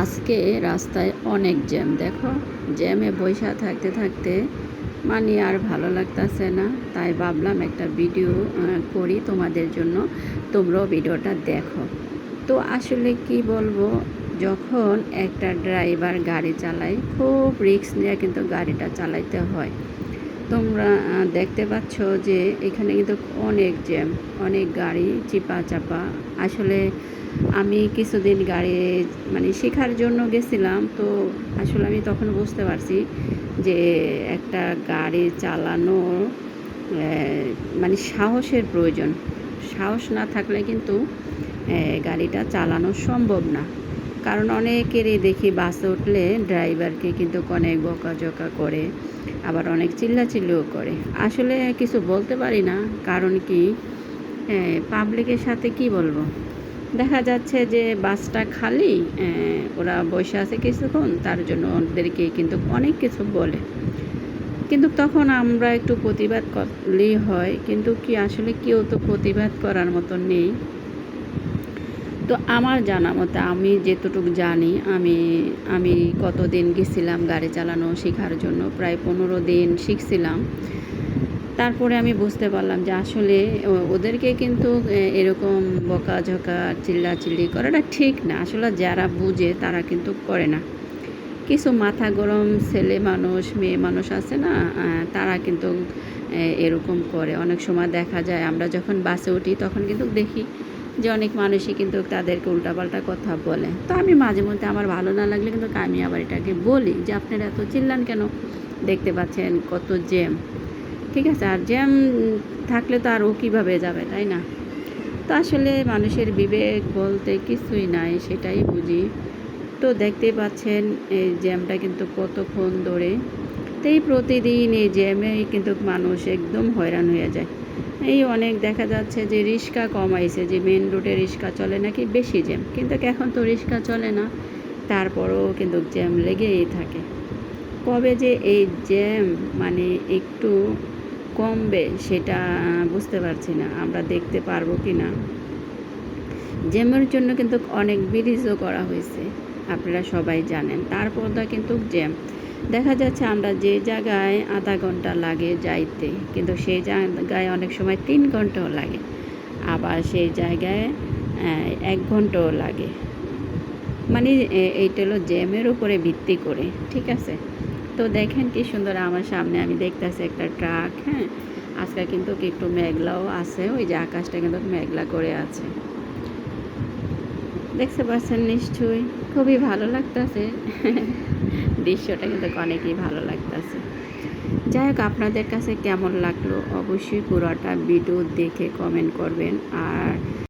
আজকে রাস্তায় অনেক জ্যাম, দেখো জ্যামে বইসা থাকতে থাকতে মানে আর ভালো লাগতেছে না। তাই ভাবলাম একটা ভিডিও করি তোমাদের জন্য, তোমরাও ভিডিওটা দেখো। তো আসলে কি বলবো, যখন একটা ড্রাইভার গাড়ি চালায় খুব রিস্ক নিয়ে কিন্তু গাড়িটা চালাইতে হয়। তোমরা দেখতে পাচ্ছ যে এখানে কিন্তু অনেক জ্যাম, অনেক গাড়ি চিপা চাপা। আসলে আমি কিছুদিন গাড়ি মানে শেখার জন্য গেছিলাম, তো আসলে আমি তখন বুঝতে পারছি যে একটা গাড়ি চালানোর মানে সাহসের প্রয়োজন। সাহস না থাকলে কিন্তু গাড়িটা চালানো সম্ভব না। কারণ অনেকেরই দেখি বাসে উঠলে ড্রাইভারকে কিন্তু অনেক বকাঝকা করে, আবার অনেক চিল্লাচিল্লিও করে। আসলে কিছু বলতে পারি না, কারণ কি পাবলিকের সাথে কি বলবো। দেখা যাচ্ছে যে বাসটা খালি, ওরা বসে আছে কিছুক্ষণ, তার জন্য ওদেরকে কিন্তু অনেক কিছু বলে। কিন্তু তখন আমরা একটু প্রতিবাদ করলেই হয়, কিন্তু কি আসলে কেউ তো প্রতিবাদ করার মতো নেই। তো আমার জানা মতে, আমি যেতটুকু জানি, আমি কতদিন গেছিলাম গাড়ি চালানো শেখার জন্য, প্রায় 15 দিন শিখছিলাম। তারপরে আমি বুঝতে পারলাম যে আসলে ওদেরকে কিন্তু এরকম বকাঝকা চিল্লাচিল্লি করাটা ঠিক না। আসলে যারা বুঝে তারা কিন্তু করে না। কিছু মাথা গরম ছেলে মানুষ মেয়ে মানুষ আছে না, তারা কিন্তু এরকম করে। অনেক সময় দেখা যায় আমরা যখন বাসে উঠি তখন কিন্তু দেখি যে অনেক মানুষই কিন্তু তাদেরকে উল্টাপাল্টা কথা বলে। তো আমি মাঝে মধ্যে আমার ভালো না লাগলে কিন্তু আমি আবার এটাকে বলি যে আপনারা এত চিল্লান কেন, দেখতে পাচ্ছেন কত জ্যাম। ঠিক আছে, আর জ্যাম থাকলে তো আর ও কীভাবে যাবে, তাই না? তো আসলে মানুষের বিবেক বলতে কিছুই নাই, সেটাই বুঝি। তো দেখতেই পাচ্ছেন এই জ্যামটা কিন্তু কতক্ষণ ধরে। তো এই প্রতিদিন এই জ্যামেই কিন্তু মানুষ একদম হয়রান হয়ে যায়। এই অনেক দেখা যাচ্ছে যে রিক্সা কমাইছে, যে মেন রোডে রিক্সা চলে নাকি বেশি জ্যাম, কিন্তু এখন তো রিক্সা চলে না, তারপরেও কিন্তু জ্যাম লেগেই থাকে। কবে যে এই জ্যাম মানে একটু কমবে সেটা বুঝতে পারছি না, আমরা দেখতে পারবো কি না। জ্যামের জন্য কিন্তু অনেক ব্রিজও করা হয়েছে, আপনারা সবাই জানেন, তারপরটা কিন্তু জ্যাম। দেখা যাচ্ছে আমরা যে জায়গায় আধা ঘন্টা লাগে যাইতে, কিন্তু সেই জায়গায় অনেক সময় 3 ঘন্টাও লাগে, আবার সেই জায়গায় 1 ঘন্টাও লাগে। মানে এইটা হলো জ্যামের উপরে ভিত্তি করে, ঠিক আছে। তো দেখেন কি সুন্দর আমার সামনে আমি দেখতেছি একটা ট্রাক। হ্যাঁ, আজকে কিন্তু একটু মেঘলাও আছে, ওই যে আকাশটা কিন্তু মেঘলা করে আছে, দেখতে পাচ্ছেন নিশ্চয়ই। খুবই ভালো লাগতেছে দৃশ্যটা কিন্তু অনেকই ভালো লাগতেছে। যাই হোক, আপনাদের কাছে কেমন লাগলো অবশ্যই পুরোটা ভিডিও দেখে কমেন্ট করবেন। আর